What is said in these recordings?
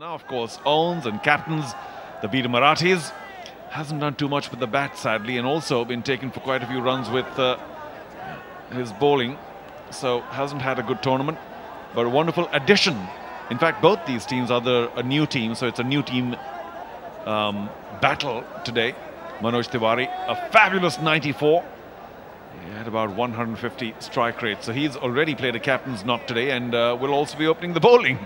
Now, of course, owns and captains the Veer Marathis. Hasn't done too much with the bat, sadly, and also been taken for quite a few runs with his bowling. So hasn't had a good tournament, but a wonderful addition. In fact, both these teams are a new team, so it's a new team battle today. Manoj Tiwari, a fabulous 94. He had about 150 strike rate, so he's already played a captain's knock today and will also be opening the bowling.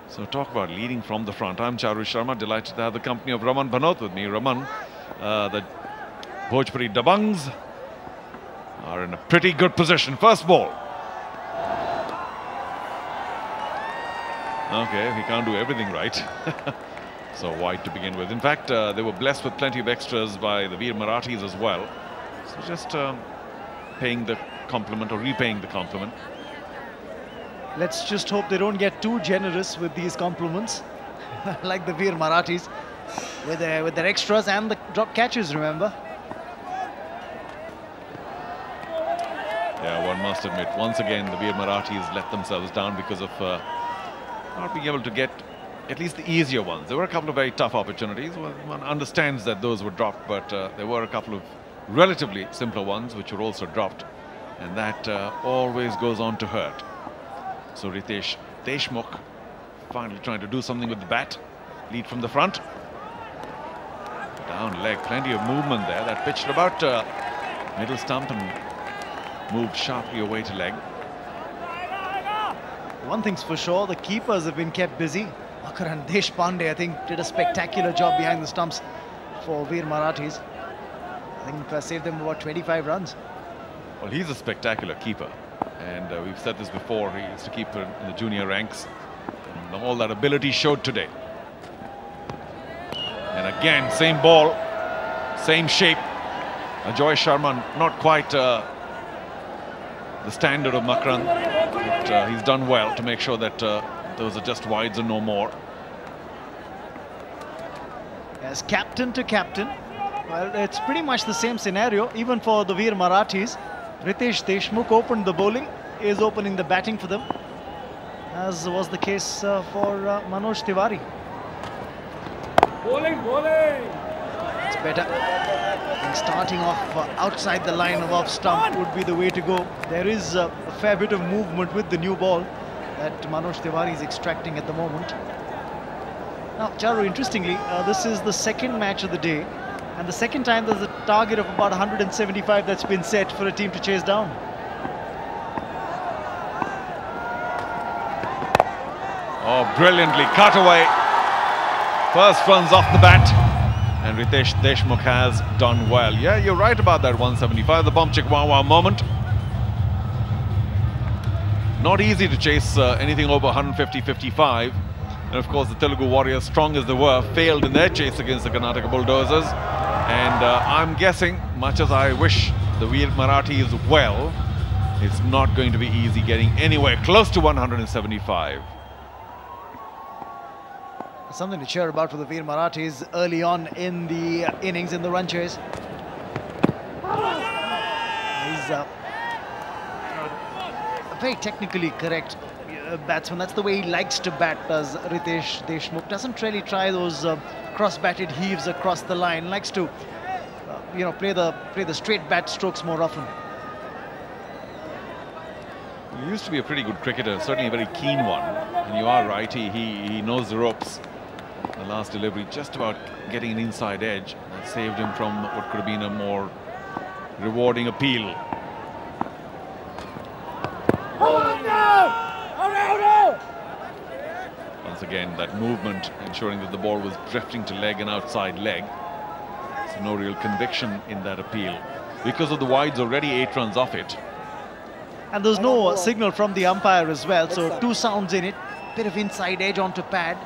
So talk about leading from the front. I'm Charu Sharma, delighted to have the company of Raman Bhanot with me. Raman, the Bhojpuri Dabanggs are in a pretty good position. First ball. Okay, he can't do everything right. So wide to begin with. In fact, they were blessed with plenty of extras by the Veer Marathis as well. So just paying the compliment or repaying the compliment. Let's just hope they don't get too generous with these compliments, like the Veer Marathis, with their extras and the drop catches, remember? Yeah, one must admit, once again, the Veer Marathis let themselves down because of not being able to get at least the easier ones. There were a couple of very tough opportunities. Well, one understands that those were dropped, but there were a couple of relatively simpler ones which were also dropped, and that always goes on to hurt. So Riteish Deshmukh finally trying to do something with the bat. Lead from the front. Down leg, plenty of movement there. That pitched about middle stump and moved sharply away to leg. One thing's for sure, the keepers have been kept busy. Makaran Deshpande, I think, did a spectacular job behind the stumps for Veer Marathis. I think saved them about 25 runs. Well, he's a spectacular keeper. And we've said this before, he used to keep in the junior ranks. And all that ability showed today. And again, same ball, same shape. Ajoy Sharma, not quite the standard of Makaran. But he's done well to make sure that those are just wides and no more. As captain to captain, well, it's pretty much the same scenario, even for the Veer Marathis. Riteish Deshmukh opened the bowling, is opening the batting for them, as was the case for Manoj Tiwari. Bowling. It's better. And starting off outside the line of off stump would be the way to go. There is a fair bit of movement with the new ball that Manoj Tiwari is extracting at the moment. Now, Charu, interestingly, this is the second match of the day, and the second time there's a target of about 175 that's been set for a team to chase down. Oh, brilliantly cut away. First runs off the bat. And Riteish Deshmukh has done well. Yeah, you're right about that 175, the Bomchik Wow moment. Not easy to chase anything over 150-55. And of course, the Telugu Warriors, strong as they were, failed in their chase against the Karnataka Bulldozers. And I'm guessing, much as I wish the Veer Marathis well, it's not going to be easy getting anywhere close to 175. Something to cheer about for the Veer Marathis early on in the innings in the run chase. He's a very technically correct batsman. That's the way he likes to bat, does Riteish Deshmukh. Doesn't really try those cross-batted heaves across the line. Likes to, play the straight bat strokes more often. He used to be a pretty good cricketer, certainly a very keen one. And you are right, he knows the ropes. The last delivery just about getting an inside edge that saved him from what could have been a more rewarding appeal. Once again, that movement ensuring that the ball was drifting to leg and outside leg. So no real conviction in that appeal. Because of the wides, already 8 runs off it. And there's no signal from the umpire as well, so 2 sounds in it. Bit of inside edge onto pad.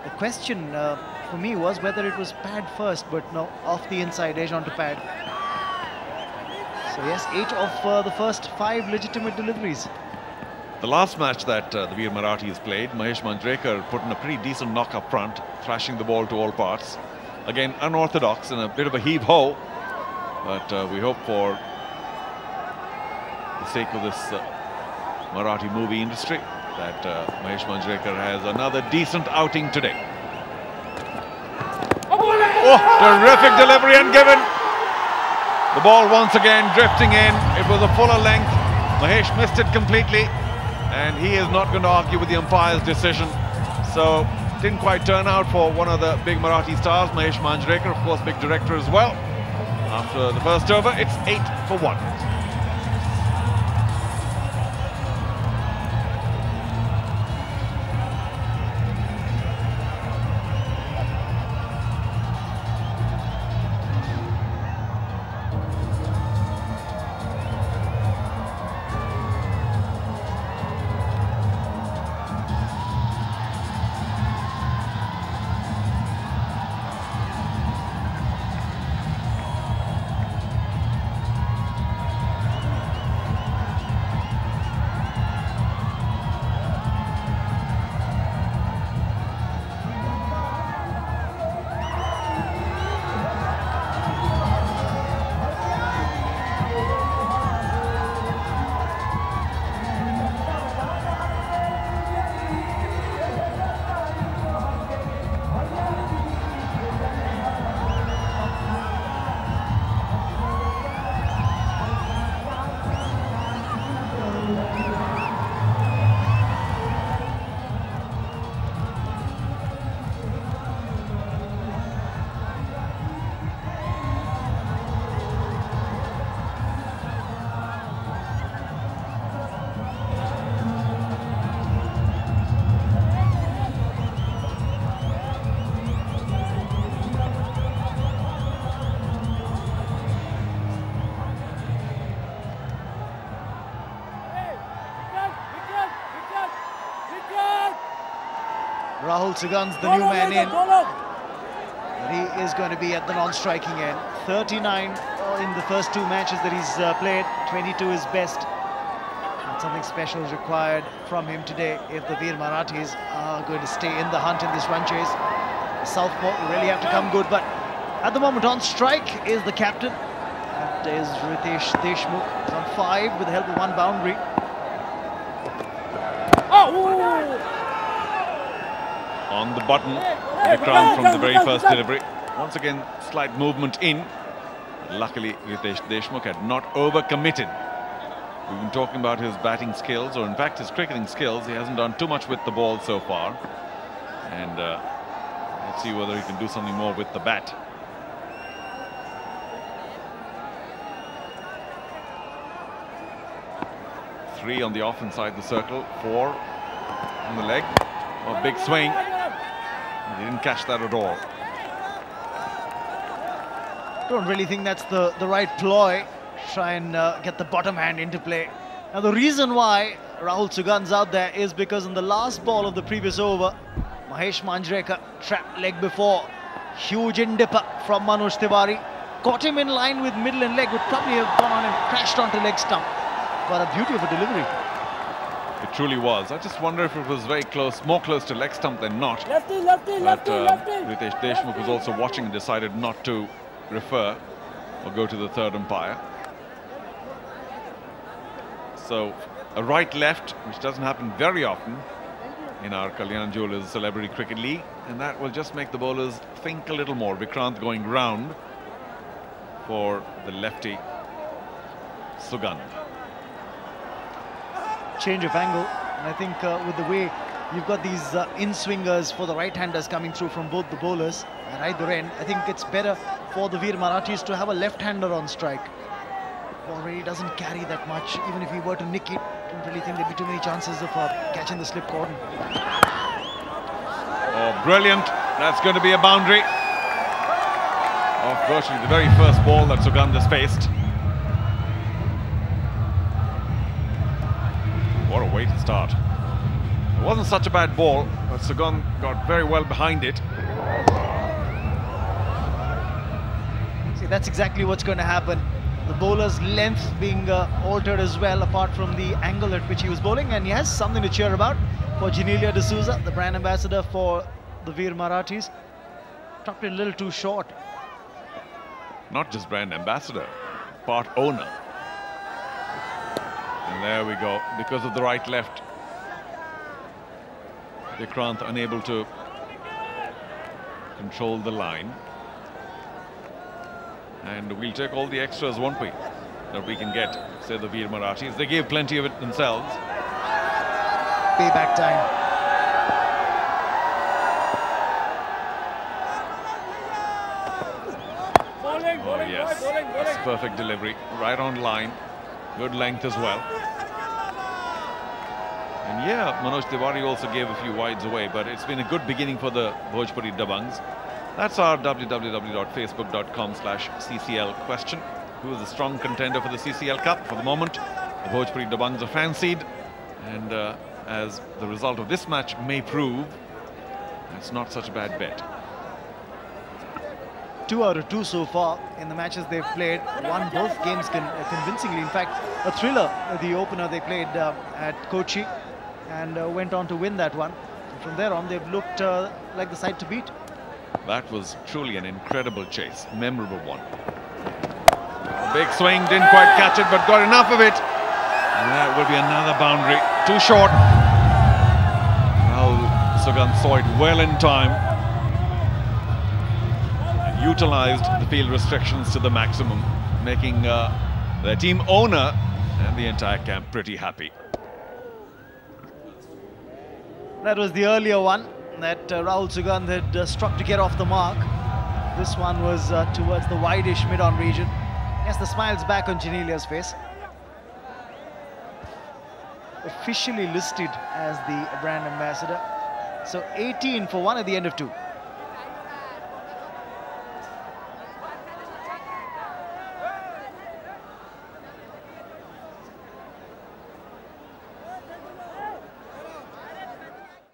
The question for me was whether it was pad first, but no, off the inside edge onto pad. So yes, 8 of the first 5 legitimate deliveries. The last match that the Veer Marathis played, Mahesh Manjrekar put in a pretty decent knock up front, thrashing the ball to all parts. Again, unorthodox and a bit of a heave-ho, but we hope for the sake of this Marathi movie industry that Mahesh Manjrekar has another decent outing today. Oh, terrific delivery and given. The ball once again drifting in. It was a fuller length. Mahesh missed it completely, and he is not going to argue with the umpire's decision. So, didn't quite turn out for one of the big Marathi stars, Mahesh Manjrekar, of course, big director as well. After the first over, it's 8 for 1. Rahul Sugan's the new man in. He is going to be at the non-striking end. 39 in the first 2 matches that he's played. 22 is best. And something special is required from him today if the Veer Marathis are going to stay in the hunt in this run chase. The southpaw will really have to come good, but at the moment on strike is the captain. That is Riteish Deshmukh. He's on 5 with the help of 1 boundary. On the button, Vikrant from the very first delivery. Once again, slight movement in. Luckily, Riteish Deshmukh had not overcommitted. We've been talking about his batting skills, or in fact his cricketing skills. He hasn't done too much with the ball so far. And let's see whether he can do something more with the bat. Three on the off inside the circle, 4 on the leg. A big swing. He didn't catch that at all. Don't really think that's the right ploy. Try and get the bottom hand into play. Now the reason why Rahul Sugan's out there is because in the last ball of the previous over, Mahesh Manjrekar trapped leg before. Huge in-dipper from Manoj Tiwari. Caught him in line with middle and leg. Would probably have gone on and crashed onto leg stump. But a beauty of a delivery. It truly was. I just wonder if it was very close, more close to leg stump than not. Lefty, lefty, lefty, lefty. Ritesh Deshmukh was also watching and decided not to refer or go to the third umpire. So a right-left, which doesn't happen very often in our Kalyan Jewellers Celebrity Cricket League, and that will just make the bowlers think a little more. Vikrant going round for the lefty Sugan. Change of angle, and I think with the way you've got these in-swingers for the right-handers coming through from both the bowlers at either end, I think it's better for the Veer Marathis to have a left-hander on strike. Ball really doesn't carry that much. Even if he were to nick it, I don't really think there'd be too many chances of catching the slip cordon. Oh, brilliant. That's going to be a boundary. Of virtually the very first ball that Sugan has faced. What a way to start. It wasn't such a bad ball, but Sugan got very well behind it. See, that's exactly what's going to happen. The bowler's length being altered as well, apart from the angle at which he was bowling, and he has something to cheer about for Genelia D'Souza, the brand ambassador for the Veer Marathis. Dropped it a little too short. Not just brand ambassador, part owner. And there we go, because of the right-left Vikrant unable to control the line. And we'll take all the extras, won't we, that we can get, say the Veer Marathis. They gave plenty of it themselves. Payback time. Oh yes, that's perfect delivery, right on line, good length as well. And yeah, Manoj Tiwari also gave a few wides away, but it's been a good beginning for the Bhojpuri Dabanggs. That's our www.facebook.com/CCL question. Who is the strong contender for the CCL Cup? For the moment, the Bhojpuri Dabanggs are fancied, and as the result of this match may prove, it's not such a bad bet. 2 out of 2 so far in the matches they've played. Won both games convincingly. In fact, a thriller, the opener they played at Kochi, and went on to win that one. And from there on, they've looked like the side to beat. That was truly an incredible chase, memorable one. A big swing, didn't quite catch it, but got enough of it. And that will be another boundary. Too short. Rahul Sugan saw it well in time. Utilized the field restrictions to the maximum, making their team owner and the entire camp pretty happy. That was the earlier one that Rahul Sugandh had struck to get off the mark. This one was towards the wide-ish mid-on region. Yes, the smile's back on Genelia's face. Officially listed as the brand ambassador. So 18 for 1 at the end of 2.